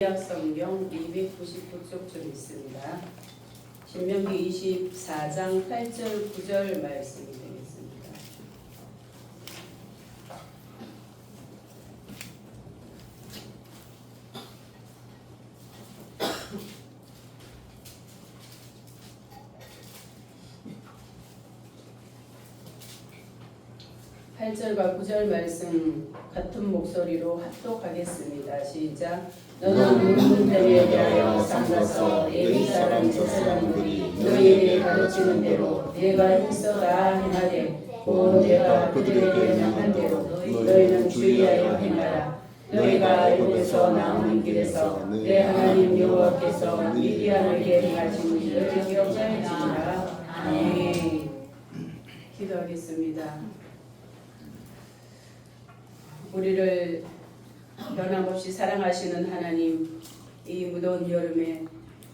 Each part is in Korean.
구약성경 299쪽쯤 있습니다. 신명기 24장 8절 9절 말씀이 되겠습니다. (8절과 9절) 말씀 같은 목소리로 합독하겠습니다. 시작. 너는 문들에 대하여 삼가서 레위 사람 제사장들이 너희에게 가르치는 대로 내가 힘써다 행하되 곧 내가 그들에게 명한 대로 너희는 주의하여 행하라. 너희가 애굽에서 나오는 길에서 내 하나님 여호와께서 미디안에게 행하신 일을 기억할지니라. 아멘. 기도하겠습니다. 우리를 변함없이 사랑하시는 하나님, 이 무더운 여름에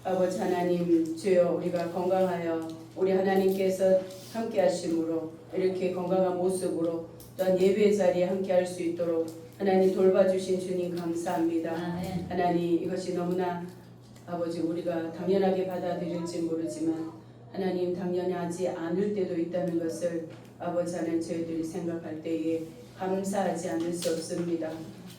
아버지 하나님 주여 우리가 건강하여 우리 하나님께서 함께 하심으로 이렇게 건강한 모습으로 또한 예배의 자리에 함께 할 수 있도록 하나님 돌봐주신 주님 감사합니다. 아멘. 하나님 이것이 너무나 아버지 우리가 당연하게 받아들일지 모르지만 하나님 당연하지 않을 때도 있다는 것을 아버지 하나님 저희들이 생각할 때에 감사하지 않을 수 없습니다.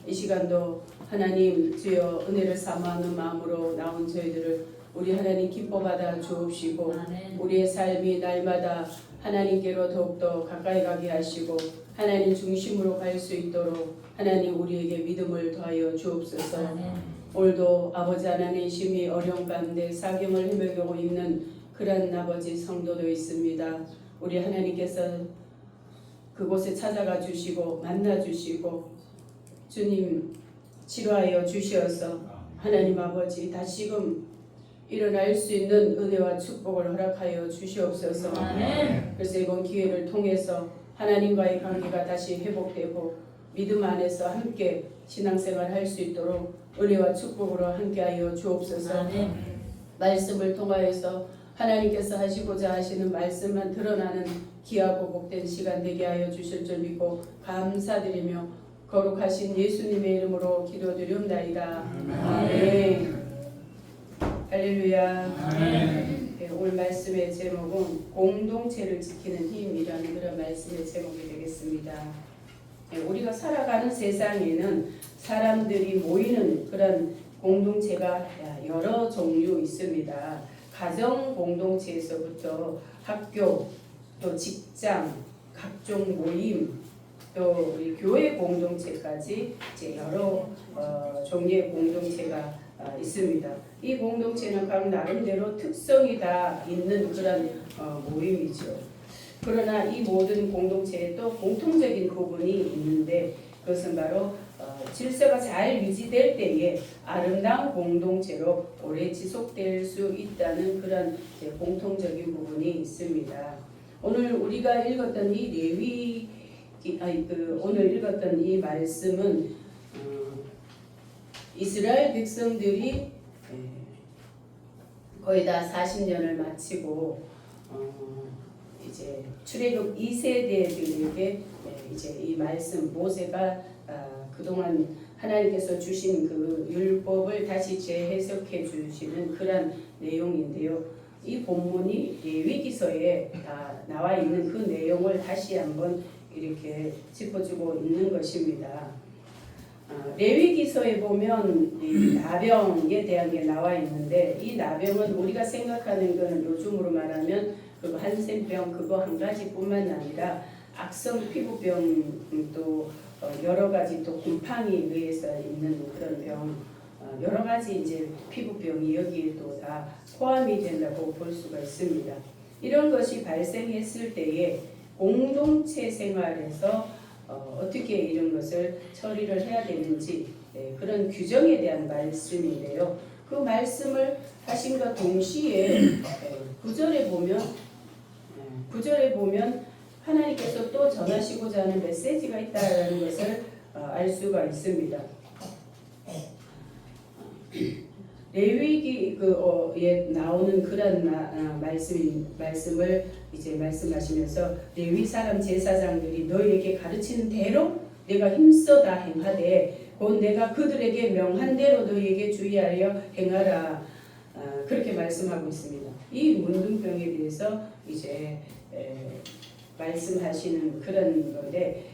이 시간도 하나님 주여 은혜를 삼아하는 마음으로 나온 저희들을 우리 하나님 기뻐받아 주옵시고 우리의 삶이 날마다 하나님께로 더욱더 가까이 가게 하시고 하나님 중심으로 갈 수 있도록 하나님 우리에게 믿음을 더하여 주옵소서. 오늘도 아버지 하나님 심히 어려운 가운데 사경을 헤매고 있는 그런 아버지 성도도 있습니다. 우리 하나님께서 그곳에 찾아가 주시고 만나 주시고 주님 치료하여 주시어서 하나님 아버지 다시금 일어날 수 있는 은혜와 축복을 허락하여 주시옵소서. 아멘. 그래서 이번 기회를 통해서 하나님과의 관계가 다시 회복되고 믿음 안에서 함께 신앙생활 할 수 있도록 은혜와 축복으로 함께하여 주옵소서. 아멘. 말씀을 통하여서 하나님께서 하시고자 하시는 말씀만 드러나는 귀하고 복된 시간 되게 하여 주실 줄 믿고 감사드리며 거룩하신 예수님의 이름으로 기도드리옵나이다. 아멘. 할렐루야. 아멘. 네, 오늘 말씀의 제목은 공동체를 지키는 힘이라는 그런 말씀의 제목이 되겠습니다. 네, 우리가 살아가는 세상에는 사람들이 모이는 그런 공동체가 여러 종류 있습니다. 가정 공동체에서부터 학교, 또 직장, 각종 모임, 또 우리 교회 공동체까지 이제 여러 종류의 공동체가 있습니다. 이 공동체는 각 나름대로 특성이 다 있는 그런 모임이죠. 그러나 이 모든 공동체에 또 공통적인 부분이 있는데 그것은 바로 질서가 잘 유지될 때에 아름다운 공동체로 오래 지속될 수 있다는 그런 공통적인 부분이 있습니다. 오늘 우리가 읽었던 이 오늘 읽었던 이 말씀은 이스라엘 백성들이 거의 다 40년을 마치고 이제 출애굽 2세대들에게 이제 이 말씀 모세가 그동안 하나님께서 주신 그 율법을 다시 재해석해 주시는 그런 내용인데요. 이 본문이 레위기서에 다 나와 있는 그 내용을 다시 한번 이렇게 짚어주고 있는 것입니다. 레위기서에 보면 이 나병에 대한 게 나와 있는데 이 나병은 우리가 생각하는 거는 요즘으로 말하면 그거 한센병 그거 한 가지뿐만 아니라 악성 피부병도 여러 가지 또 곰팡이에 의해서 있는 그런 병 여러 가지 이제 피부병이 여기에 또 다 포함이 된다고 볼 수가 있습니다. 이런 것이 발생했을 때에 공동체 생활에서 어떻게 이런 것을 처리를 해야 되는지 그런 규정에 대한 말씀인데요. 그 말씀을 하신과 동시에 구절에 보면 하나님께서 또 전하시고자 하는 메시지가 있다는 것을 알 수가 있습니다. 레위기에 나오는 그런 말씀을 이제 말씀하시면서 레위 사람 제사장들이 너희에게 가르치는 대로 내가 힘써다 행하되 곧 내가 그들에게 명한 대로 너희에게 주의하여 행하라. 그렇게 말씀하고 있습니다. 이 문둥병에 대해서 이제 말씀하시는 그런 건데,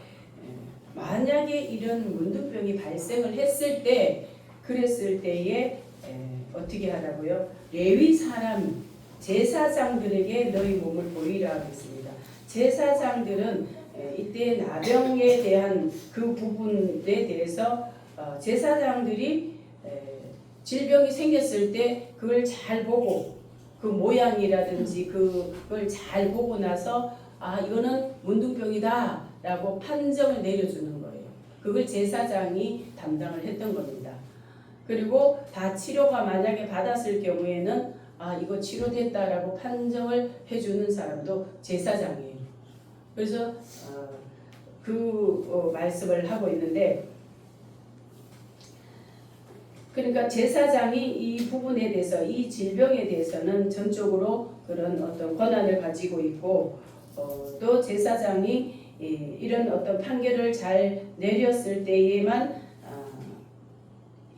만약에 이런 문둥병이 발생을 했을 때, 그랬을 때에 어떻게 하라고요? 레위 사람 제사장들에게 너희 몸을 보이라 하겠습니다. 제사장들은 이때 나병에 대한 그 부분에 대해서 제사장들이 질병이 생겼을 때 그걸 잘 보고 그 모양이라든지 그걸 잘 보고 나서 이거는 문둥병이다 라고 판정을 내려주는 거예요. 그걸 제사장이 담당을 했던 겁니다. 그리고 다 치료가 만약에 받았을 경우에는 이거 치료됐다라고 판정을 해주는 사람도 제사장이에요. 그래서 말씀을 하고 있는데, 그러니까 제사장이 이 부분에 대해서, 이 질병에 대해서는 전적으로 그런 어떤 권한을 가지고 있고, 또 제사장이 이런 어떤 판결을 잘 내렸을 때에만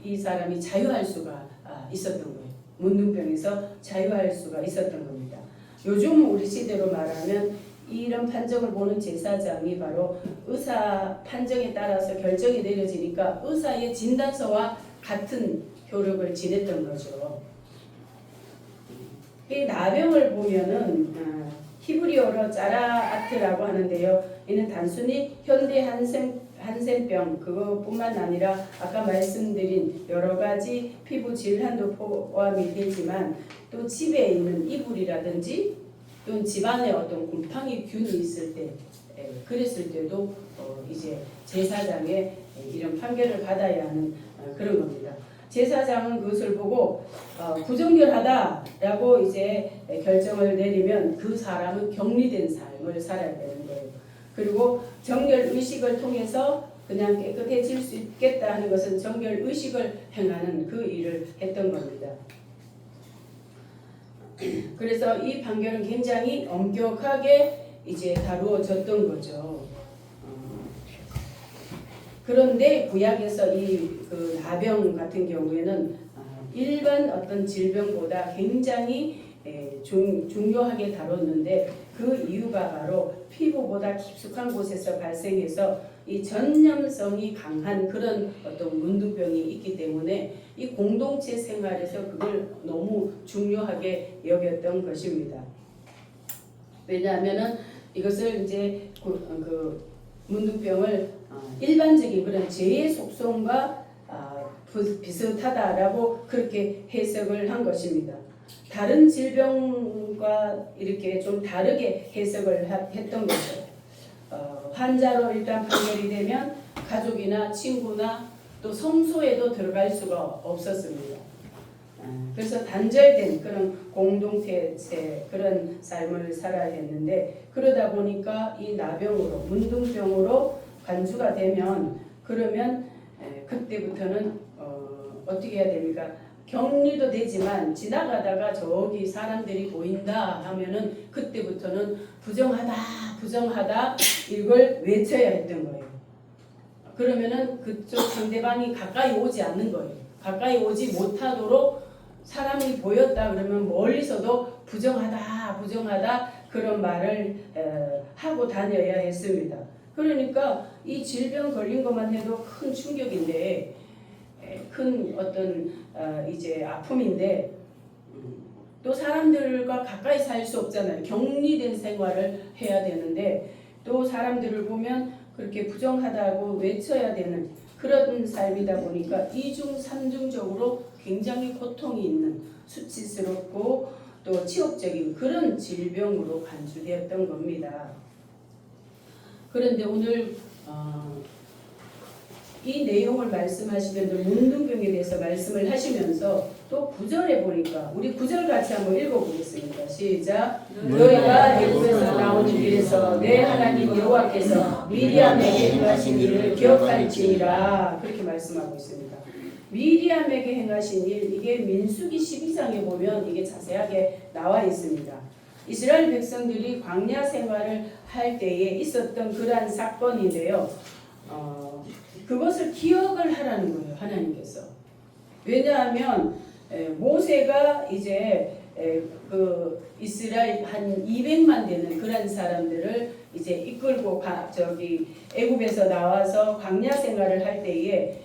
이 사람이 자유할 수가 있었던 거예요. 문둥병에서 자유할 수가 있었던 겁니다. 요즘 우리 시대로 말하면 이런 판정을 보는 제사장이 바로 의사 판정에 따라서 결정이 내려지니까 의사의 진단서와 같은 효력을 지냈던 거죠. 이 나병을 보면은 히브리어로 짜라아트라고 하는데요. 이는 단순히 현대 한센병 그것뿐만 아니라 아까 말씀드린 여러 가지 피부 질환도 포함이 되지만, 또 집에 있는 이불이라든지 또는 집안에 어떤 곰팡이 균이 있을 때, 그랬을 때도 이제 제사장의 이런 판결을 받아야 하는 그런 겁니다. 제사장은 그것을 보고 부정결하다라고 이제 결정을 내리면 그 사람은 격리된 삶을 살아야 되는 거예요. 그리고 정결 의식을 통해서 그냥 깨끗해질 수 있겠다 하는 것은 정결 의식을 행하는 그 일을 했던 겁니다. 그래서 이 판결은 굉장히 엄격하게 이제 다루어졌던 거죠. 그런데 구약에서 그 나병 같은 경우에는 일반 어떤 질병보다 굉장히 중요하게 다뤘는데, 그 이유가 바로 피부보다 깊숙한 곳에서 발생해서 이 전염성이 강한 그런 어떤 문둥병이 있기 때문에 이 공동체 생활에서 그걸 너무 중요하게 여겼던 것입니다. 왜냐하면은 이것을 이제 그 문둥병을 일반적인 그런 재해 속성과 비슷하다라고 그렇게 해석을 한 것입니다. 다른 질병과 이렇게 좀 다르게 해석을 했던 거죠. 환자로 일단 판결이 되면 가족이나 친구나 또 성소에도 들어갈 수가 없었습니다. 그래서 단절된 그런 공동체 그런 삶을 살아야 했는데, 그러다 보니까 이 나병으로 문둥병으로 간주가 되면, 그러면 그때부터는 어떻게 해야 됩니까? 격리도 되지만 지나가다가 저기 사람들이 보인다 하면은 그때부터는 부정하다 이걸 외쳐야 했던 거예요. 그러면은 그쪽 상대방이 가까이 오지 않는 거예요. 가까이 오지 못하도록 사람이 보였다 그러면 멀리서도 부정하다 그런 말을 하고 다녀야 했습니다. 그러니까 이 질병 걸린 것만 해도 큰 충격인데, 큰 어떤 이제 아픔인데, 또 사람들과 가까이 살 수 없잖아요. 격리된 생활을 해야 되는데 또 사람들을 보면 그렇게 부정하다고 외쳐야 되는 그런 삶이다 보니까 이중 삼중적으로 굉장히 고통이 있는 수치스럽고 또 치욕적인 그런 질병으로 간주되었던 겁니다. 그런데 오늘 이 내용을 말씀하시면서 문둥병에 대해서 말씀을 하시면서 또 9절에 보니까 우리 9절 같이 한번 읽어보겠습니다. 시작. 너희가 애굽에서 나오는 길에서 내 하나님 여호와께서 미리암에게 행하신 일을 기억할지니라. 그렇게 말씀하고 있습니다. 미리암에게 행하신 일, 이게 민수기 12장에 보면 이게 자세하게 나와 있습니다. 이스라엘 백성들이 광야 생활을 할 때에 있었던 그러한 사건인데요. 그것을 기억을 하라는 거예요. 하나님께서. 왜냐하면 모세가 이제 그 이스라엘 한 200만 되는 그런 사람들을 이제 이끌고 애굽에서 나와서 광야 생활을 할 때에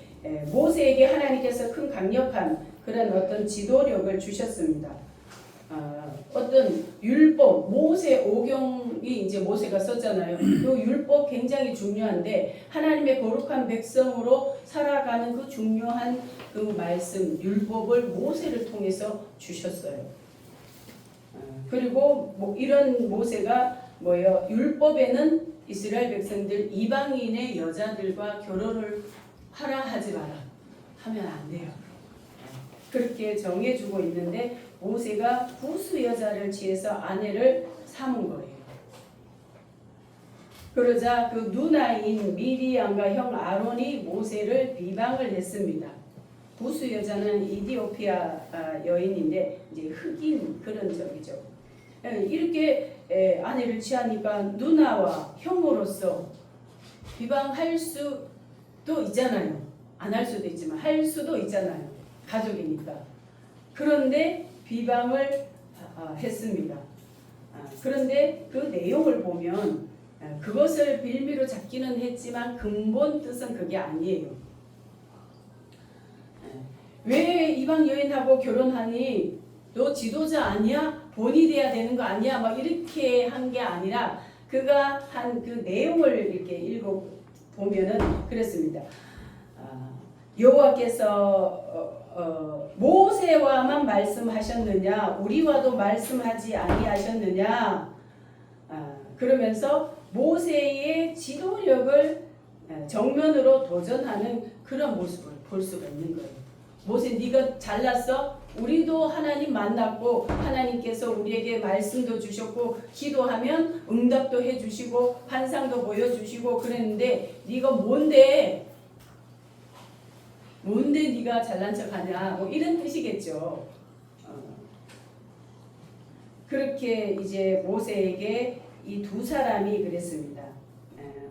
모세에게 하나님께서 큰 강력한 그런 어떤 지도력을 주셨습니다. 어떤 율법, 모세 오경이 이제 모세가 썼잖아요. 그 율법 굉장히 중요한데 하나님의 거룩한 백성으로 살아가는 그 중요한 그 말씀, 율법을 모세를 통해서 주셨어요. 그리고 뭐 이런 모세가 뭐예요? 율법에는 이스라엘 백성들 이방인의 여자들과 결혼을 하라 하지 마라 하면 안 돼요. 그렇게 정해주고 있는데 모세가 구스 여자를 취해서 아내를 삼은 거예요. 그러자 그 누나인 미리암과 형 아론이 모세를 비방을 했습니다. 구스 여자는 이디오피아 여인인데 이제 흑인 그런 적이죠. 이렇게 아내를 취하니까 누나와 형으로서 비방할 수도 있잖아요. 안 할 수도 있지만 할 수도 있잖아요. 가족이니까. 그런데 비방을 했습니다. 그런데 그 내용을 보면 그것을 빌미로 잡기는 했지만 근본 뜻은 그게 아니에요. 왜 이방 여인하고 결혼하니? 너 지도자 아니야? 본이 돼야 되는 거 아니야? 막 이렇게 한 게 아니라 그가 한 그 내용을 이렇게 읽어 보면은 그랬습니다. 여호와께서 모세와만 말씀하셨느냐? 우리와도 말씀하지 아니하셨느냐? 그러면서 모세의 지도력을 정면으로 도전하는 그런 모습을 볼 수가 있는 거예요. 모세, 네가 잘났어? 우리도 하나님 만났고 하나님께서 우리에게 말씀도 주셨고 기도하면 응답도 해주시고 환상도 보여주시고 그랬는데 네가 뭔데 네가 잘난 척하냐? 뭐 이런 뜻이겠죠. 그렇게 이제 모세에게 이 두 사람이 그랬습니다.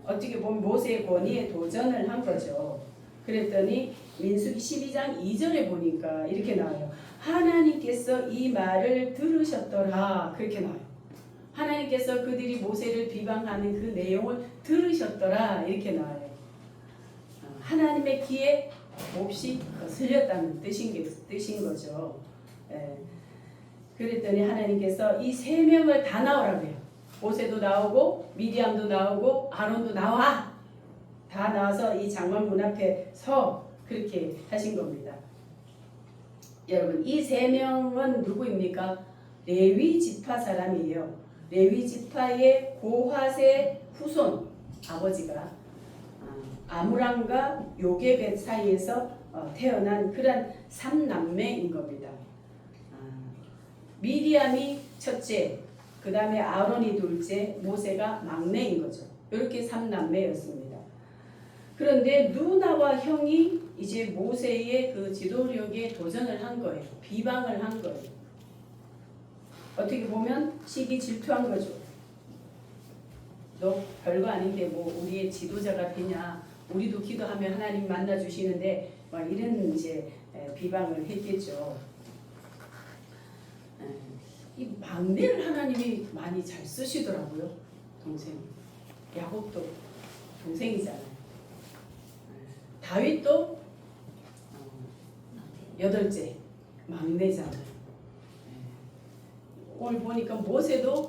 어떻게 보면 모세의 권위에 도전을 한 거죠. 그랬더니 민수기 12장 2절에 보니까 이렇게 나와요. 하나님께서 이 말을 들으셨더라. 그렇게 나와요. 하나님께서 그들이 모세를 비방하는 그 내용을 들으셨더라. 이렇게 나와요. 하나님의 귀에 몹시 거슬렸다는 뜻인 거죠. 그랬더니 하나님께서 이 세 명을 다 나오라고 해요. 모세도 나오고 미디암도 나오고 아론도 나와. 다 나와서 이 장막 문 앞에 서 그렇게 하신 겁니다. 여러분 이 세 명은 누구입니까? 레위 지파 사람이에요. 레위 지파의 고핫의 후손 아버지가 아므람과 요게벳 사이에서 태어난 그런 3남매인 겁니다. 미리암이 첫째, 그 다음에 아론이 둘째, 모세가 막내인 거죠. 이렇게 3남매였습니다. 그런데 누나와 형이 이제 모세의 그 지도력에 도전을 한 거예요. 비방을 한 거예요. 어떻게 보면 시기 질투한 거죠. 너 별거 아닌데 뭐 우리의 지도자가 되냐? 우리도 기도하면 하나님 만나 주시는데 막 이런 이제 비방을 했겠죠. 이 막내를 하나님이 많이 잘 쓰시더라고요. 동생. 야곱도 동생이잖아요. 다윗도 8째 막내잖아요. 오늘 보니까 모세도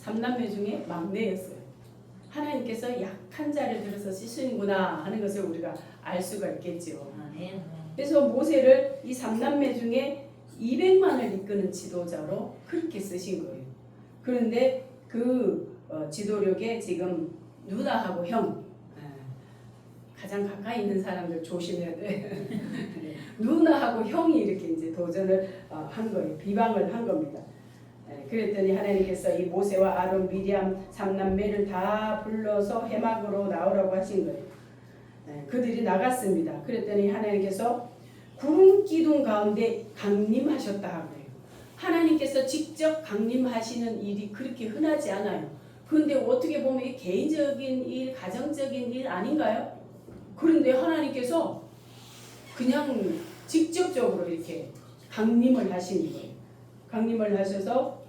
3남매 중에 막내였어요. 하나님께서 약한 자를 들어서 쓰시는구나 하는 것을 우리가 알 수가 있겠죠. 그래서 모세를 이 3남매 중에 200만을 이끄는 지도자로 그렇게 쓰신 거예요. 그런데 그 지도력에 지금 누나하고 형 가장 가까이 있는 사람들 조심해야 돼. 누나하고 형이 이렇게 이제 도전을 한 거예요. 비방을 한 겁니다. 그랬더니 하나님께서 이 모세와 아론, 미리암 3남매를 다 불러서 해막으로 나오라고 하신 거예요. 그들이 나갔습니다. 그랬더니 하나님께서 구름 기둥 가운데 강림하셨다 하고요. 하나님께서 직접 강림하시는 일이 그렇게 흔하지 않아요. 그런데 어떻게 보면 개인적인 일, 가정적인 일 아닌가요? 그런데 하나님께서 그냥 직접적으로 이렇게 강림을 하시는 거예요. 강림을 하셔서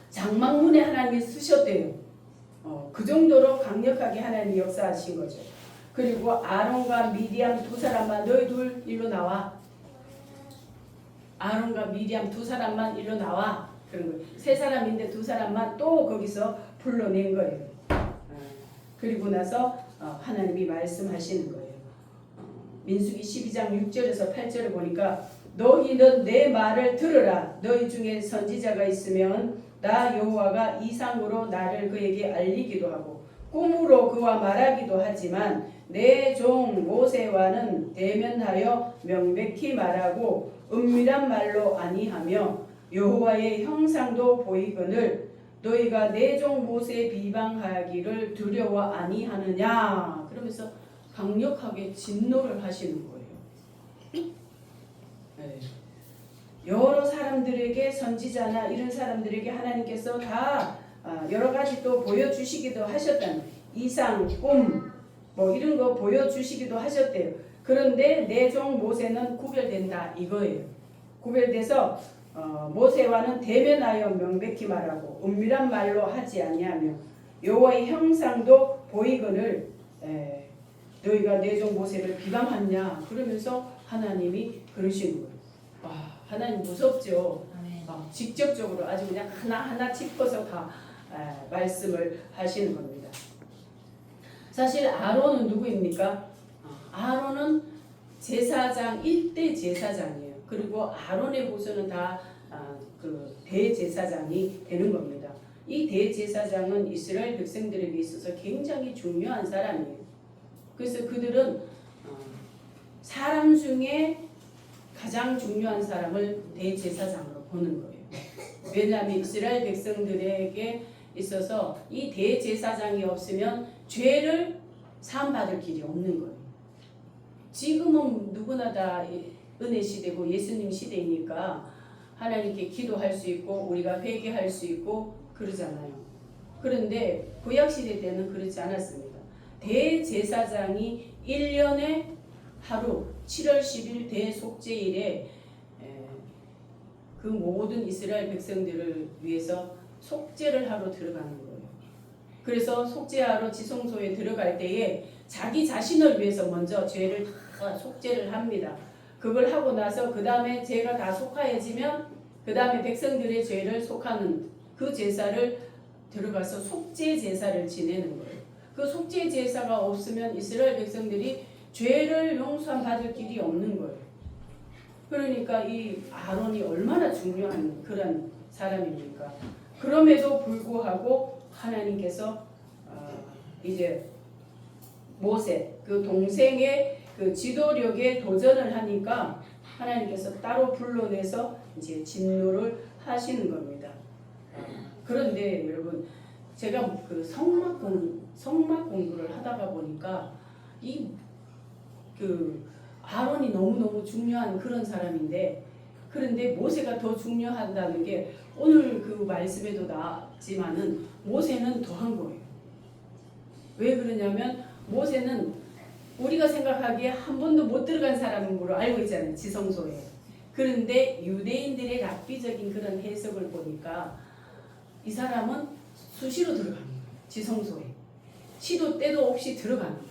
장막문에 하나님이 쓰셨대요. 그 정도로 강력하게 하나님이 역사하신 거죠. 그리고 아론과 미디암 두 사람만 너희 둘 일로 나와. 아론과 미디암 두 사람만 일로 나와. 그런 거예요. 세 사람인데 두 사람만 또 거기서 불러낸 거예요. 그리고 나서 하나님이 말씀하시는 거예요. 민수기 12장 6절에서 8절을 보니까 너희는 내 말을 들으라. 너희 중에 선지자가 있으면 나 여호와가 이상으로 나를 그에게 알리기도 하고 꿈으로 그와 말하기도 하지만 내 종 모세와는 대면하여 명백히 말하고 은밀한 말로 아니하며 여호와의 형상도 보이거늘 너희가 내 종 모세 비방하기를 두려워 아니하느냐. 그러면서 강력하게 진노를 하시는 거예요. 네. 여러 사람들에게 선지자나 이런 사람들에게 하나님께서 다 여러 가지 또 보여주시기도 하셨다는 이상, 꿈 뭐 이런 거 보여주시기도 하셨대요. 그런데 내 종 모세는 구별된다 이거예요. 구별돼서 모세와는 대면하여 명백히 말하고 은밀한 말로 하지 아니하며 여호와의 형상도 보이거늘 너희가 내 종 모세를 비방하냐 그러면서 하나님이 그러시는 거예요. 와, 하나님 무섭죠. 직접적으로 아주 그냥 하나하나 짚어서 다 말씀을 하시는 겁니다. 사실 아론은 누구입니까? 아론은 제사장 1대 제사장이에요. 그리고 아론의 후손은 다 그 대제사장이 되는 겁니다. 이 대제사장은 이스라엘 백성들에게 있어서 굉장히 중요한 사람이에요. 그래서 그들은 사람 중에 가장 중요한 사람을 대제사장으로 보는 거예요. 왜냐하면 이스라엘 백성들에게 있어서 이 대제사장이 없으면 죄를 사함받을 길이 없는 거예요. 지금은 누구나 다 은혜 시대고 예수님 시대이니까 하나님께 기도할 수 있고 우리가 회개할 수 있고 그러잖아요. 그런데 구약 시대 때는 그렇지 않았습니다. 대제사장이 1년에 하루 7월 10일 대속죄일에 그 모든 이스라엘 백성들을 위해서 속죄를 하러 들어가는 거예요. 그래서 속죄하러 지성소에 들어갈 때에 자기 자신을 위해서 먼저 죄를 다 속죄를 합니다. 그걸 하고 나서 그 다음에 죄가 다 속하여지면 그 다음에 백성들의 죄를 속하는 그 제사를 들어가서 속죄 제사를 지내는 거예요. 그 속죄 제사가 없으면 이스라엘 백성들이 죄를 용서함 받을 길이 없는 거예요. 그러니까 이 아론이 얼마나 중요한 그런 사람입니까? 그럼에도 불구하고 하나님께서 이제 모세 그 동생의 그 지도력에 도전을 하니까 하나님께서 따로 불러내서 이제 진노를 하시는 겁니다. 그런데 여러분 제가 그 성막 공부를 하다가 보니까 이 그 아론이 너무너무 중요한 그런 사람인데 그런데 모세가 더 중요하다는 게 오늘 그 말씀에도 나왔지만은 모세는 더한 거예요. 왜 그러냐면 모세는 우리가 생각하기에 한 번도 못 들어간 사람으로 알고 있잖아요. 지성소에. 그런데 유대인들의 랍비적인 그런 해석을 보니까 이 사람은 수시로 들어가는 거예요. 지성소에. 시도 때도 없이 들어가는 거예요.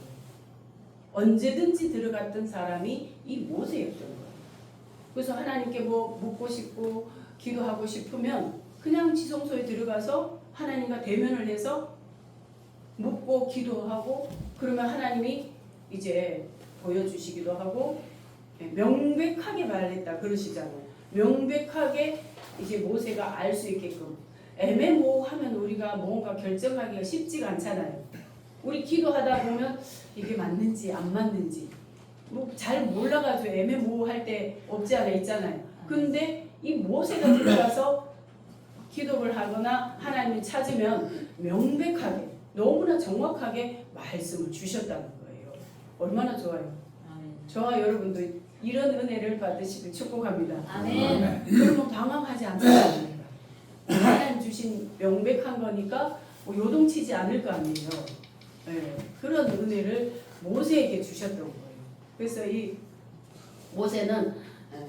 언제든지 들어갔던 사람이 이 모세였던 거예요. 그래서 하나님께 뭐 묻고 싶고 기도하고 싶으면 그냥 지성소에 들어가서 하나님과 대면을 해서 묻고 기도하고 그러면 하나님이 이제 보여주시기도 하고 명백하게 말했다 그러시잖아요. 명백하게 이제 모세가 알 수 있게끔 애매모호하면 우리가 뭔가 결정하기가 쉽지가 않잖아요. 우리 기도하다 보면 이게 맞는지 안 맞는지 뭐 잘 몰라가지고 애매모호할 때 없지 않아 있잖아요. 근데 이 모세가 들어가서 기도를 하거나 하나님을 찾으면 명백하게 너무나 정확하게 말씀을 주셨다는 거예요. 얼마나 좋아요. 아멘. 저와 여러분도 이런 은혜를 받으시길 축복합니다. 아멘. 그러면 방황하지 않습니다. 하나님 주신 명백한 거니까 뭐 요동치지 않을 거 아니에요. 네, 그런 은혜를 모세에게 주셨던 거예요. 그래서 이 모세는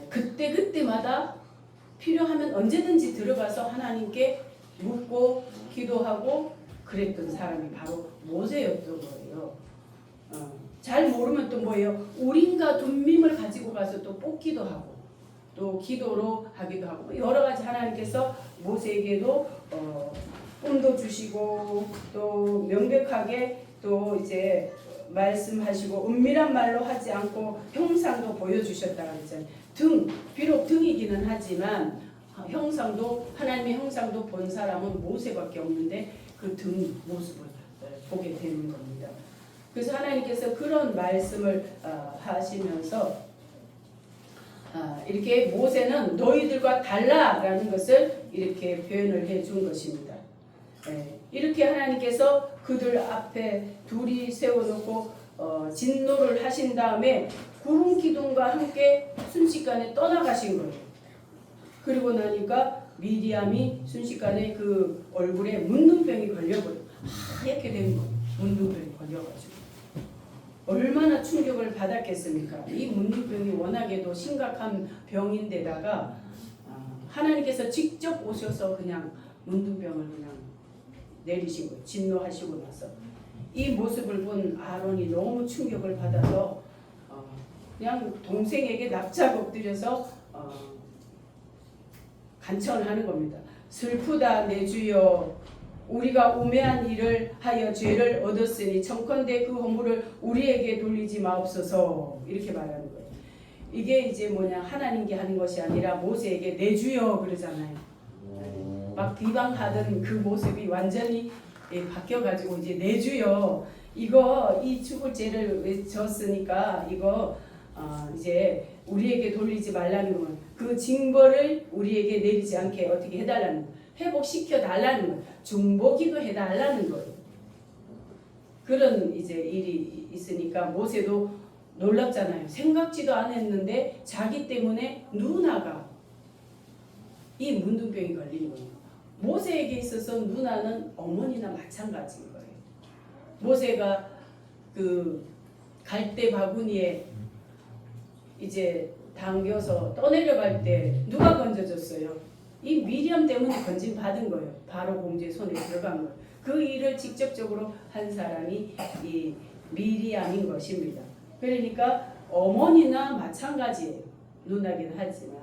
그때마다 필요하면 언제든지 들어가서 하나님께 묻고 기도하고 그랬던 사람이 바로 모세였던 거예요. 잘 모르면 또 뭐예요? 우린과 둠밈을 가지고 가서 또 뽑기도 하고 또 기도로 하기도 하고 여러 가지 하나님께서 모세에게도 꿈도 주시고 또 명백하게 또 이제 말씀하시고 은밀한 말로 하지 않고 형상도 보여주셨다고 했잖아요. 비록 등이기는 하지만 형상도 하나님의 형상도 본 사람은 모세밖에 없는데 그 등 모습을 보게 되는 겁니다. 그래서 하나님께서 그런 말씀을 하시면서 이렇게 모세는 너희들과 달라라는 것을 이렇게 표현을 해준 것입니다. 이렇게 하나님께서 그들 앞에 둘이 세워놓고 진노를 하신 다음에 구름 기둥과 함께 순식간에 떠나가신 거예요. 그리고 나니까 미리암이 순식간에 그 얼굴에 문둥병이 걸려버려요. 하얗게 된 거예요. 문둥병이 걸려가지고. 얼마나 충격을 받았겠습니까? 이 문둥병이 워낙에도 심각한 병인데다가 하나님께서 직접 오셔서 그냥 문둥병을 그냥 내리신 거예요. 진노하시고 나서. 이 모습을 본 아론이 너무 충격을 받아서 그냥 동생에게 납작 엎드려서 간청하는 겁니다. 슬프다 내 주여, 우리가 우매한 일을 하여 죄를 얻었으니 청컨대 그 허물을 우리에게 돌리지 마옵소서. 이렇게 말하는 거예요. 이게 이제 뭐냐, 하나님께 하는 것이 아니라 모세에게 내 주여 그러잖아요. 막 비방하던 그 모습이 완전히 바뀌어가지고 이제 내 주여, 이거 이 죽을 죄를 졌으니까 이거 이제 우리에게 돌리지 말라는 건 그 징벌을 우리에게 내리지 않게 어떻게 해달라는 거예요. 회복시켜 달라는 거예요. 중보기도 해달라는 거예요. 그런 이제 일이 있으니까 모세도 놀랍잖아요. 생각지도 않았는데 자기 때문에 누나가 이 문둥병이 걸린 거예요. 모세에게 있어서 누나는 어머니나 마찬가지인 거예요. 모세가 그 갈대 바구니에 이제 당겨서 떠내려갈 때 누가 건져줬어요? 이 미리암 때문에 건진 받은 거예요. 바로 공주의 손에 들어간 거예요. 그 일을 직접적으로 한 사람이 이 미리암인 것입니다. 그러니까 어머니나 마찬가지예요. 누나긴 하지만.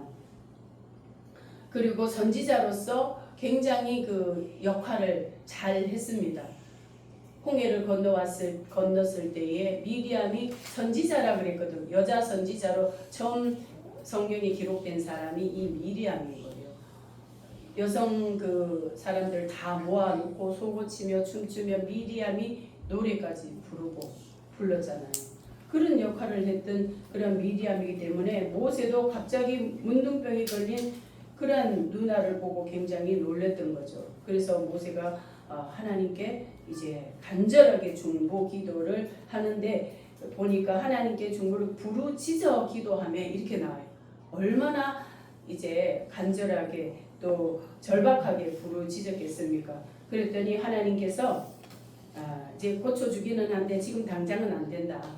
그리고 선지자로서 굉장히 그 역할을 잘 했습니다. 홍해를 건넜을 때에 미리암이 선지자라 그랬거든. 여자 선지자로 처음 성경에 기록된 사람이 이 미리암인 거예요. 여성 그 사람들 다 모아놓고 소고치며 춤추며 미리암이 노래까지 불렀잖아요. 그런 역할을 했던 그런 미리암이기 때문에 모세도 갑자기 문둥병이 걸린 그런 누나를 보고 굉장히 놀랐던 거죠. 그래서 모세가 하나님께 이제 간절하게 중보 기도를 하는데 보니까 하나님께 중보를 부르짖어 기도하며 이렇게 나와요. 얼마나 이제 간절하게 또 절박하게 부르짖었겠습니까? 그랬더니 하나님께서 이제 고쳐주기는 한데 지금 당장은 안 된다.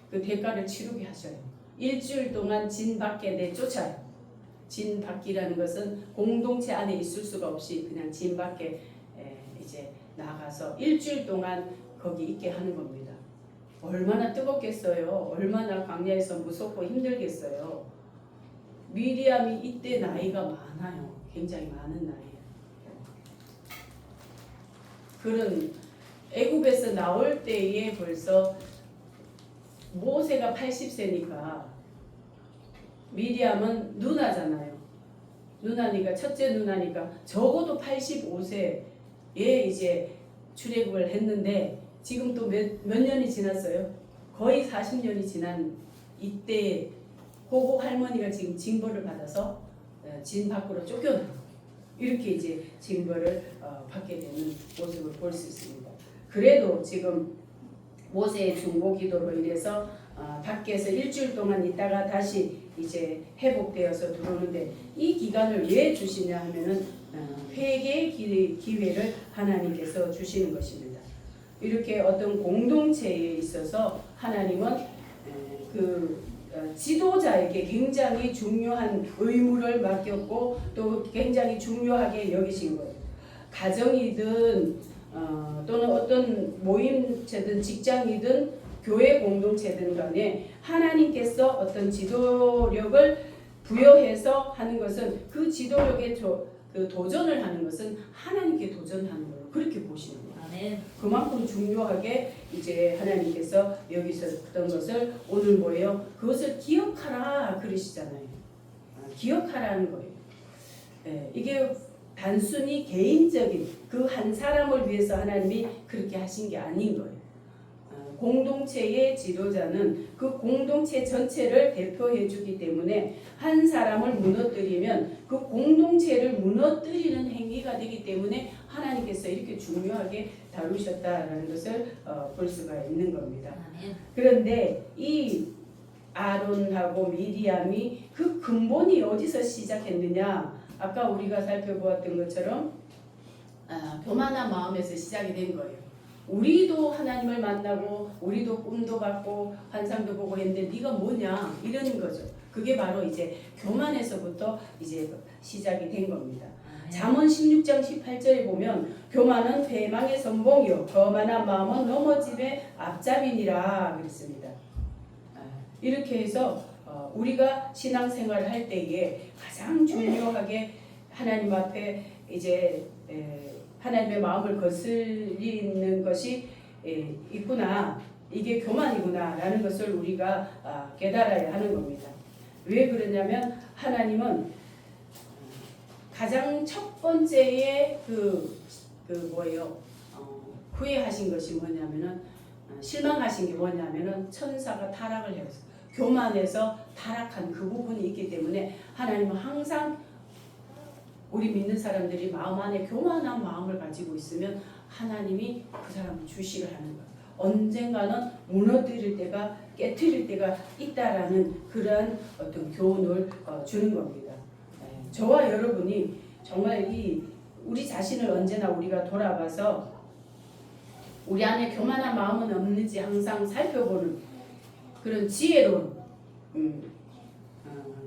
그 대가를 치르게 하셔요. 일주일 동안 진 밖에 내쫓아요. 진 밖이라는 것은 공동체 안에 있을 수가 없이 그냥 진 밖에 이제 나가서 일주일 동안 거기 있게 하는 겁니다. 얼마나 뜨겁겠어요. 얼마나 광야에서 무섭고 힘들겠어요. 미리암이 이때 나이가 많아요. 굉장히 많은 나이에요. 그런 애굽에서 나올 때에 벌써 모세가 80세니까 미리암은 누나잖아요. 누나니까, 첫째 누나니까 적어도 85세에 이제 출애굽을 했는데 지금 또 몇 년이 지났어요. 거의 40년이 지난 이때 호고 할머니가 지금 징벌을 받아서 진 밖으로 쫓겨나요. 이렇게 이제 징벌을 받게 되는 모습을 볼 수 있습니다. 그래도 지금 모세의 중보 기도로 인해서 밖에서 일주일 동안 있다가 다시 이제 회복되어서 들어오는데 이 기간을 왜 주시냐 하면은 회개의 기회를 하나님께서 주시는 것입니다. 이렇게 어떤 공동체에 있어서 하나님은 그 지도자에게 굉장히 중요한 의무를 맡겼고 또 굉장히 중요하게 여기신 거예요. 가정이든 또는 어떤 모임체든 직장이든 교회 공동체든 간에 하나님께서 어떤 지도력을 부여해서 하는 것은 그 지도력에 그 도전을 하는 것은 하나님께 도전하는 걸로 그렇게 보시는 거예요. 그만큼 중요하게 이제 하나님께서 여기서 어떤 것을 오늘 뭐예요? 그것을 기억하라 그러시잖아요. 기억하라는 거예요. 이게 단순히 개인적인 그 한 사람을 위해서 하나님이 그렇게 하신 게 아닌 거예요. 공동체의 지도자는 그 공동체 전체를 대표해 주기 때문에 한 사람을 무너뜨리면 그 공동체를 무너뜨리는 행위가 되기 때문에 하나님께서 이렇게 중요하게 다루셨다라는 것을 볼 수가 있는 겁니다. 그런데 이 아론하고 미리암이 그 근본이 어디서 시작했느냐? 아까 우리가 살펴보았던 것처럼 교만한 마음에서 시작이 된 거예요. 우리도 하나님을 만나고 우리도 꿈도 받고 환상도 보고 했는데 네가 뭐냐 이러는 거죠. 그게 바로 이제 교만에서부터 이제 시작이 된 겁니다. 잠언 16장 18절에 보면 교만은 패망의 선봉이요 거만한 마음은 넘어짐의 앞잡이니라 그랬습니다. 이렇게 해서 우리가 신앙생활을 할 때에 가장 중요하게 하나님 앞에 이제 하나님의 마음을 거스리는 것이 있구나. 이게 교만이구나 라는 것을 우리가 깨달아야 하는 겁니다. 왜 그러냐면 하나님은 가장 첫 번째의 뭐예요? 후회하신 것이 뭐냐면은 실망하신 게 뭐냐면은 천사가 타락을 해서 교만해서 타락한 그 부분이 있기 때문에 하나님은 항상 우리 믿는 사람들이 마음 안에 교만한 마음을 가지고 있으면 하나님이 그 사람을 주시를 하는 거예요. 언젠가는 무너뜨릴 때가 깨트릴 때가 있다라는 그러한 어떤 교훈을 주는 겁니다. 저와 여러분이 정말 우리 자신을 언제나 우리가 돌아봐서 우리 안에 교만한 마음은 없는지 항상 살펴보는 그런 지혜로운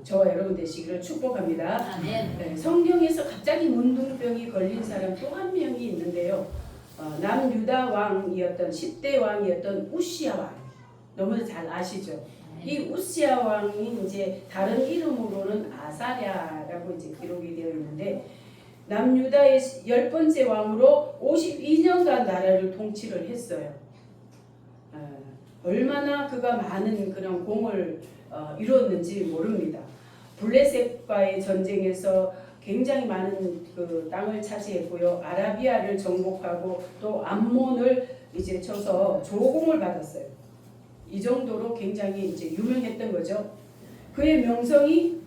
저와 여러분 되시기를 축복합니다. 네, 성경에서 갑자기 문둥병이 걸린 사람 또 한 명이 있는데요. 남유다 왕이었던 10대 왕이었던 우시야 왕. 너무 잘 아시죠? 이 우시야 왕이 이제 다른 이름으로는 아사랴라고 이제 기록이 되어 있는데 남유다의 10번째 왕으로 52년간 나라를 통치를 했어요. 얼마나 그가 많은 그런 공을 이뤘는지 모릅니다. 블레셋과의 전쟁에서 굉장히 많은 그 땅을 차지했고요. 아라비아를 정복하고 또 암몬을 이제 쳐서 조공을 받았어요. 이 정도로 굉장히 이제 유명했던 거죠. 그의 명성이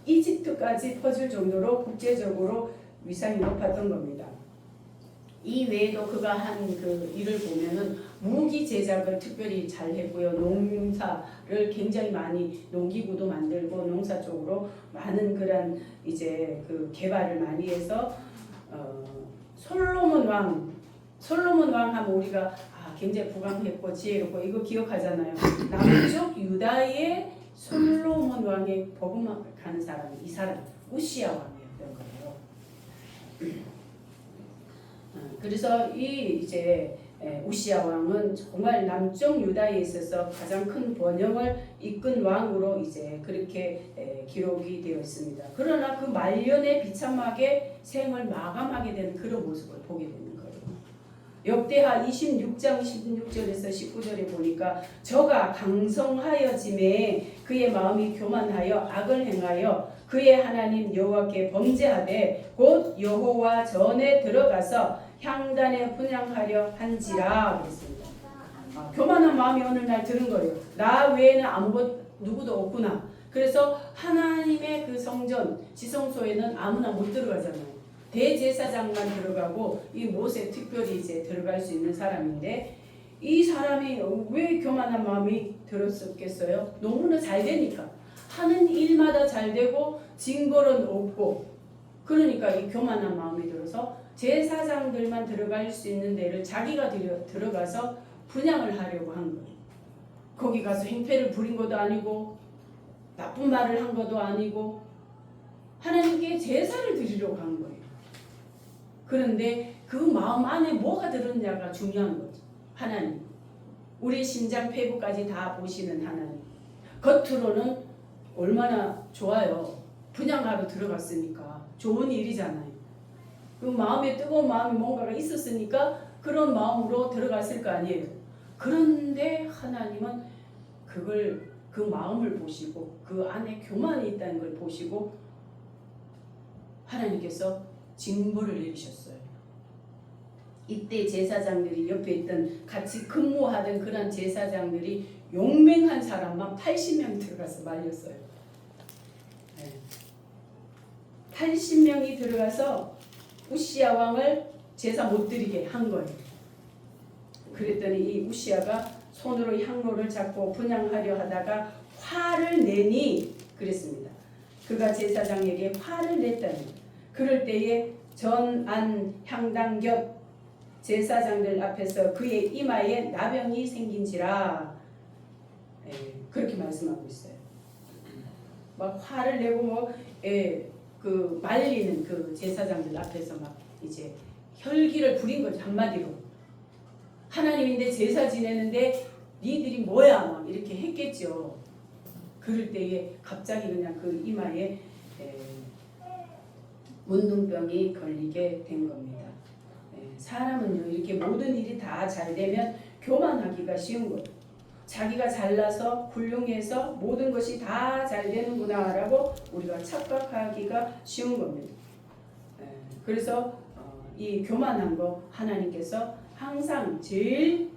이집트까지 퍼질 정도로 국제적으로 위상이 높았던 겁니다. 이 외에도 그가 한 그 일을 보면은 무기 제작을 특별히 잘 했고요. 농사를 굉장히 많이 농기구도 만들고 농사 쪽으로 많은 그런 이제 그 개발을 많이 해서 솔로몬 왕 하면 우리가 굉장히 부강했고 지혜롭고 이거 기억하잖아요. 남쪽 유다의 솔로몬 왕의 복음을 가는 사람이 이 사람 우시야 왕이었던 거예요. 그래서 이제 우시야 왕은 정말 남쪽 유다에 있어서 가장 큰 번영을 이끈 왕으로 이제 그렇게 기록이 되어 있습니다. 그러나 그 말년에 비참하게 생을 마감하게 되는 그런 모습을 보게 되는 거예요. 역대하 26장 16절에서 19절에 보니까 저가 강성하여짐에 그의 마음이 교만하여 악을 행하여 그의 하나님 여호와께 범죄하되 곧 여호와 전에 들어가서 향단에 분향하려 한지라 그랬습니다. 교만한 마음이 어느 날 드는 거예요. 나 외에는 누구도 없구나. 그래서 하나님의 그 성전 지성소에는 아무나 못 들어가잖아요. 대제사장만 들어가고 이 모세 특별히 이제 들어갈 수 있는 사람인데 이 사람이 왜 교만한 마음이 들었었겠어요? 너무나 잘 되니까 하는 일마다 잘 되고 징벌은 없고 그러니까 이 교만한 마음이 들어서 제사장들만 들어갈 수 있는 데를 자기가 들어가서 분향을 하려고 한 거예요. 거기 가서 행패를 부린 것도 아니고 나쁜 말을 한 것도 아니고 하나님께 제사를 드리려고 한 거예요. 그런데 그 마음 안에 뭐가 들었냐가 중요한 거죠. 하나님. 우리 심장 폐부까지 다 보시는 하나님. 겉으로는 얼마나 좋아요. 분향하러 들어갔으니까 좋은 일이잖아요. 그 마음에 뜨거운 마음이 뭔가가 있었으니까 그런 마음으로 들어갔을 거 아니에요. 그런데 하나님은 그 마음을 보시고 그 안에 교만이 있다는 걸 보시고 하나님께서 징벌을 내리셨어요. 이때 제사장들이 옆에 있던 같이 근무하던 그런 제사장들이 용맹한 사람만 80명 들어가서 말렸어요. 80명이 들어가서 우시야 왕을 제사 못 드리게 한 거예요. 그랬더니 이 우시야가 손으로 향로를 잡고 분향하려 하다가 화를 내니 그랬습니다. 그가 제사장에게 화를 냈다니. 그럴 때에 전안 향당 곁 제사장들 앞에서 그의 이마에 나병이 생긴지라. 그렇게 말씀하고 있어요. 막 화를 내고 그 말리는 그 제사장들 앞에서 막 이제 혈기를 부린 거죠. 한마디로 하나님인데 제사 지내는데 니들이 뭐야 막 이렇게 했겠죠. 그럴 때에 갑자기 그냥 그 이마에 문둥병이 걸리게 된 겁니다. 사람은요 이렇게 모든 일이 다 잘 되면 교만하기가 쉬운 거예요. 자기가 잘나서 훌륭해서 모든 것이 다 잘 되는구나 라고 우리가 착각하기가 쉬운 겁니다. 그래서 이 교만한 거 하나님께서 항상 제일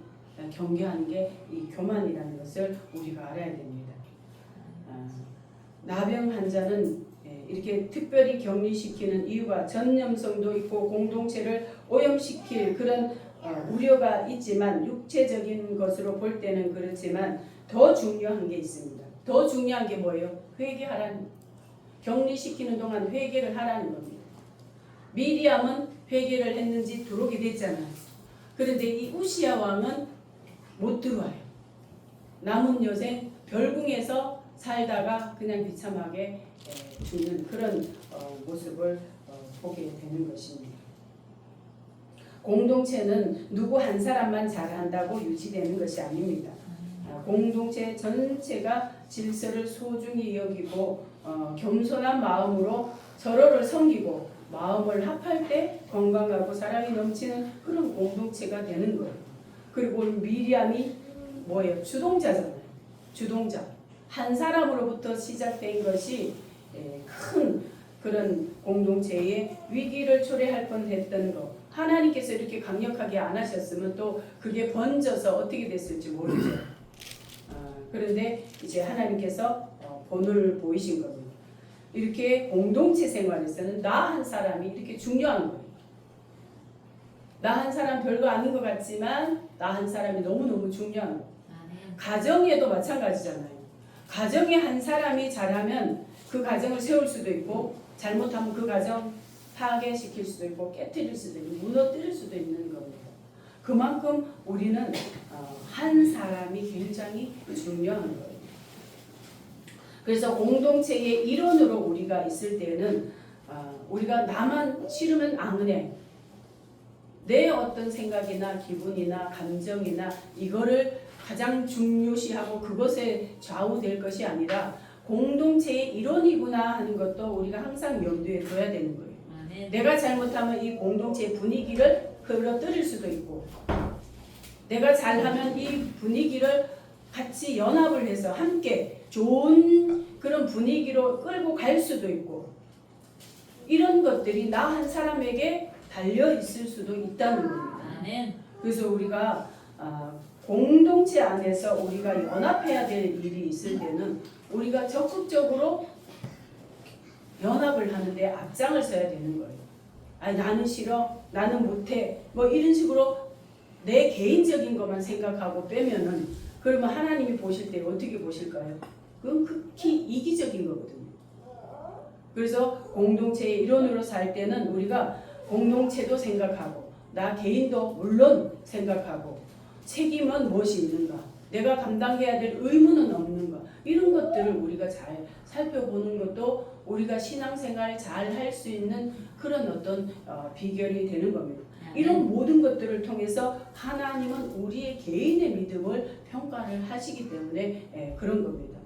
경계하는 게 이 교만이라는 것을 우리가 알아야 됩니다. 나병 환자는 이렇게 특별히 격리시키는 이유가 전염성도 있고 공동체를 오염시킬 그런 우려가 있지만 육체적인 것으로 볼 때는 그렇지만 더 중요한 게 있습니다. 더 중요한 게 뭐예요? 회개하라는, 격리시키는 동안 회개를 하라는 겁니다. 미리암은 회개를 했는지 들어오게 됐잖아요. 그런데 이 우시야 왕은 못 들어와요. 남은 여생 별궁에서 살다가 그냥 비참하게 죽는 그런 모습을 보게 되는 것입니다. 공동체는 누구 한 사람만 잘한다고 유지되는 것이 아닙니다. 공동체 전체가 질서를 소중히 여기고 겸손한 마음으로 서로를 섬기고 마음을 합할 때 건강하고 사랑이 넘치는 그런 공동체가 되는 거예요. 그리고 미리암이 뭐예요? 주동자잖아요. 주동자. 한 사람으로부터 시작된 것이 큰 그런 공동체의 위기를 초래할 뻔했던 것. 하나님께서 이렇게 강력하게 안 하셨으면 또 그게 번져서 어떻게 됐을지 모르죠. 그런데 이제 하나님께서 본을 보이신 겁니다. 이렇게 공동체 생활에서는 나 한 사람이 이렇게 중요한 거예요. 나 한 사람 별거 아닌 것 같지만 나 한 사람이 너무너무 중요한 거예요. 가정에도 마찬가지잖아요. 가정에 한 사람이 잘하면 그 가정을 세울 수도 있고 잘못하면 그 가정 파괴시킬 수도 있고 깨뜨릴 수도 있고 무너뜨릴 수도 있는 겁니다. 그만큼 우리는 한 사람이 굉장히 중요한 거예요. 그래서 공동체의 일원으로 우리가 있을 때는 우리가 나만 싫으면 안 은혜, 내 어떤 생각이나 기분이나 감정이나 이거를 가장 중요시하고 그것에 좌우될 것이 아니라 공동체의 일원이구나 하는 것도 우리가 항상 염두에 둬야 되는 거예요. 내가 잘못하면 이 공동체의 분위기를 흘러뜨릴 수도 있고 내가 잘하면 이 분위기를 같이 연합을 해서 함께 좋은 그런 분위기로 끌고 갈 수도 있고 이런 것들이 나 한 사람에게 달려 있을 수도 있다는 겁니다. 그래서 우리가 공동체 안에서 우리가 연합해야 될 일이 있을 때는 우리가 적극적으로 연합을 하는데 앞장을 서야 되는 거예요. 나는 싫어, 나는 못해, 뭐 이런 식으로 내 개인적인 것만 생각하고 빼면은 그러면 하나님이 보실 때 어떻게 보실까요? 그건 극히 이기적인 거거든요. 그래서 공동체의 일원으로 살 때는 우리가 공동체도 생각하고 나 개인도 물론 생각하고 책임은 무엇이 있는가, 내가 감당해야 될 의무는 없는가, 이런 것들을 우리가 잘 살펴보는 것도 우리가 신앙생활 잘 할 수 있는 그런 어떤 비결이 되는 겁니다. 이런 모든 것들을 통해서 하나님은 우리의 개인의 믿음을 평가를 하시기 때문에 그런 겁니다.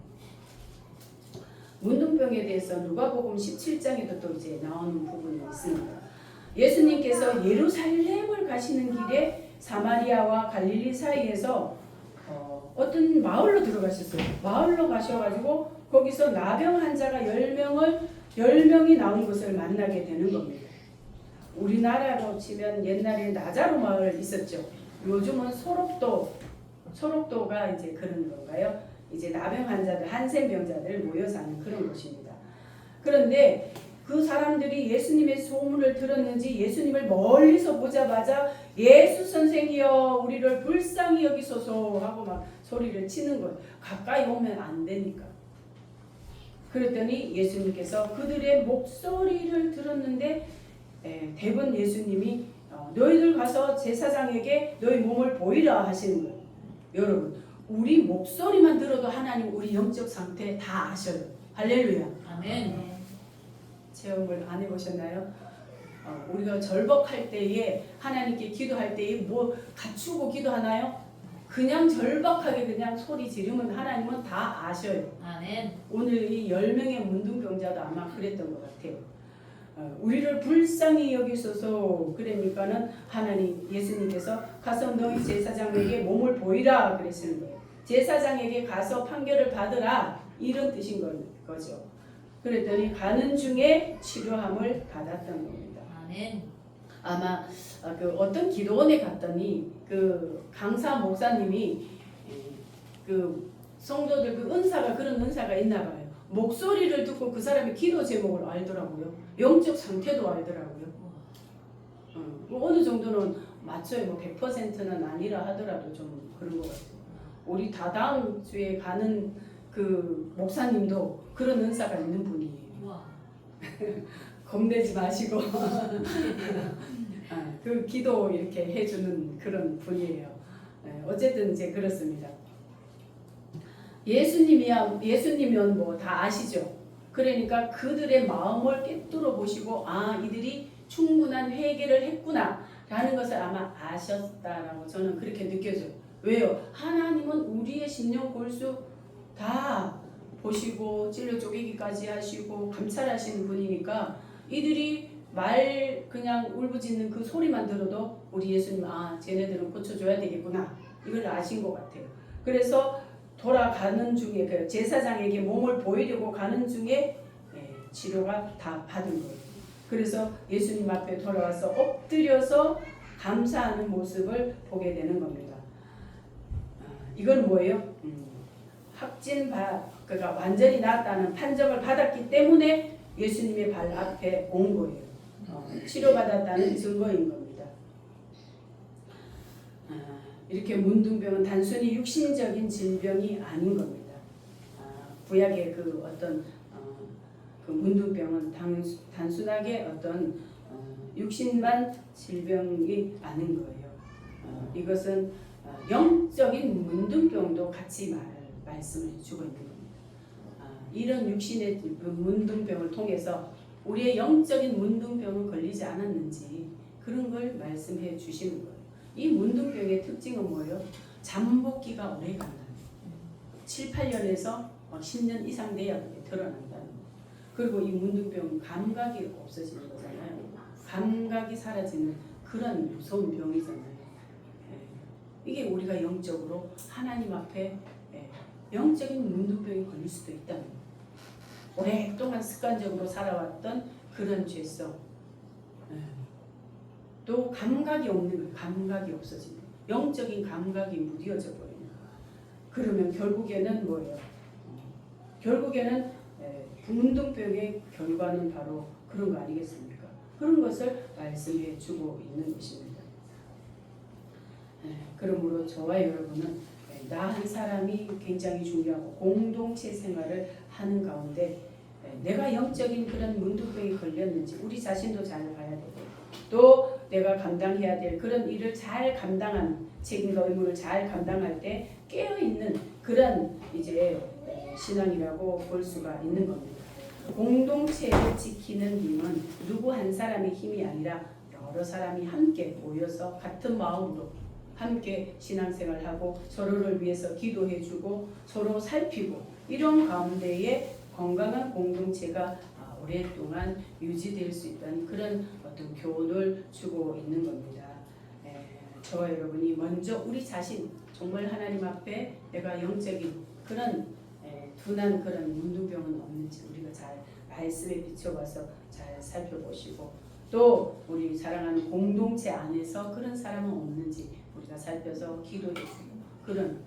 문둥병에 대해서 누가복음 17장에도 또 이제 나오는 부분이 있습니다. 예수님께서 예루살렘을 가시는 길에 사마리아와 갈릴리 사이에서 어떤 마을로 들어가셨어요. 마을로 가셔가지고 거기서 나병 환자가 10명이 나온 것을 만나게 되는 겁니다. 우리나라로 치면 옛날에 나자로 마을 있었죠. 요즘은 소록도가 이제 그런 건가요? 이제 나병 환자들, 한센병자들 모여 사는 그런 곳입니다. 그런데 그 사람들이 예수님의 소문을 들었는지 예수님을 멀리서 보자마자 예수 선생이여 우리를 불쌍히 여기소서 하고 막 소리를 치는 거예요. 가까이 오면 안 되니까. 그랬더니 예수님께서 그들의 목소리를 들었는데 대부분 예수님이 너희들 가서 제사장에게 너희 몸을 보이라 하시는 거예요. 여러분, 우리 목소리만 들어도 하나님 우리 영적 상태 다 아셔요. 할렐루야. 아멘. 체험을 안 해보셨나요? 우리가 절벅할 때에 하나님께 기도할 때에 뭐 갖추고 기도하나요? 그냥 절박하게 그냥 소리 지르면 하나님은 다 아셔요. 아멘. 오늘 이 10명의 문둥병자도 아마 그랬던 것 같아요. 우리를 불쌍히 여기소서 그러니까는 하나님 예수님께서 가서 너희 제사장에게 몸을 보이라 그러시는 거예요. 제사장에게 가서 판결을 받으라 이런 뜻인 거죠. 그랬더니 가는 중에 치료함을 받았던 겁니다. 아멘. 아마 그 어떤 기도원에 갔더니 그 강사 목사님이 그 성도들 그 은사가 그런 은사가 있나 봐요. 목소리를 듣고 그 사람의 기도 제목을 알더라고요. 영적 상태도 알더라고요. 뭐 어느 정도는 맞춰요. 뭐 100%는 아니라 하더라도 좀 그런 것 같아요. 우리 다다음 주에 가는 그 목사님도 그런 은사가 있는 분이에요. 우와. 겁내지 마시고 그 기도 이렇게 해주는 그런 분이에요. 어쨌든 이제 그렇습니다. 예수님이면 뭐 다 아시죠. 그러니까 그들의 마음을 꿰뚫어 보시고 이들이 충분한 회개를 했구나 라는 것을 아마 아셨다라고 저는 그렇게 느껴져요. 왜요? 하나님은 우리의 심령 골수 다 보시고 찔러 쪼개기까지 하시고 감찰하시는 분이니까 이들이 말 그냥 울부짖는 그 소리만 들어도 우리 예수님 쟤네들은 고쳐줘야 되겠구나 이걸 아신 것 같아요. 그래서 돌아가는 중에 그 제사장에게 몸을 보이려고 가는 중에 치료가 다 받은 거예요. 그래서 예수님 앞에 돌아와서 엎드려서 감사하는 모습을 보게 되는 겁니다. 이건 뭐예요? 그러니까 완전히 낫다는 판정을 받았기 때문에 예수님의 발 앞에 온 거예요. 치료받았다는 증거인 겁니다. 이렇게 문둥병은 단순히 육신적인 질병이 아닌 겁니다. 구약의 그 어떤 그 문둥병은 단순하게 어떤 육신만 질병이 아닌 거예요. 이것은 영적인 문둥병도 같이 말씀을 주고 있는 겁니다. 이런 육신의 문둥병을 통해서 우리의 영적인 문둥병은 걸리지 않았는지 그런 걸 말씀해 주시는 거예요. 이 문둥병의 특징은 뭐예요? 잠복기가 오래 간다는 거예요. 7, 8년에서 10년 이상 돼야 그게 드러난다는 거예요. 그리고 이 문둥병은 감각이 없어지는 거잖아요. 감각이 사라지는 그런 무서운 병이잖아요. 이게 우리가 영적으로 하나님 앞에 영적인 문둥병이 걸릴 수도 있다는 거예요. 오랫동안 습관적으로 살아왔던 그런 죄성, 또 감각이 없는 거예요. 감각이 없어지는 거예요. 영적인 감각이 무뎌져 버리는 거예요. 그러면 결국에는 뭐예요? 결국에는 문둥병의 결과는 바로 그런 거 아니겠습니까? 그런 것을 말씀해 주고 있는 것입니다. 그러므로 저와 여러분은 나 한 사람이 굉장히 중요하고 공동체 생활을 하는 가운데 내가 영적인 그런 문둥병이 걸렸는지 우리 자신도 잘 봐야 되고 또 내가 감당해야 될 그런 일을 잘 감당한 책임과 의무를 잘 감당할 때 깨어있는 그런 이제 신앙이라고 볼 수가 있는 겁니다. 공동체를 지키는 힘은 누구 한 사람의 힘이 아니라 여러 사람이 함께 모여서 같은 마음으로 함께 신앙생활하고 서로를 위해서 기도해주고 서로 살피고 이런 가운데에 건강한 공동체가 오랫동안 유지될 수 있다는 그런 어떤 교훈을 주고 있는 겁니다. 저와 여러분이 먼저 우리 자신 정말 하나님 앞에 내가 영적인 그런 둔한 그런 문둥병은 없는지 우리가 잘 말씀에 비춰봐서 잘 살펴보시고 또 우리 사랑하는 공동체 안에서 그런 사람은 없는지 우리가 살펴서 기도해주고 그런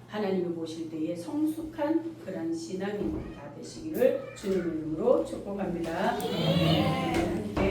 하나님을 보실 때에 성숙한 그런 신앙인 다 되시기를 주님의 이름으로 축복합니다. 함께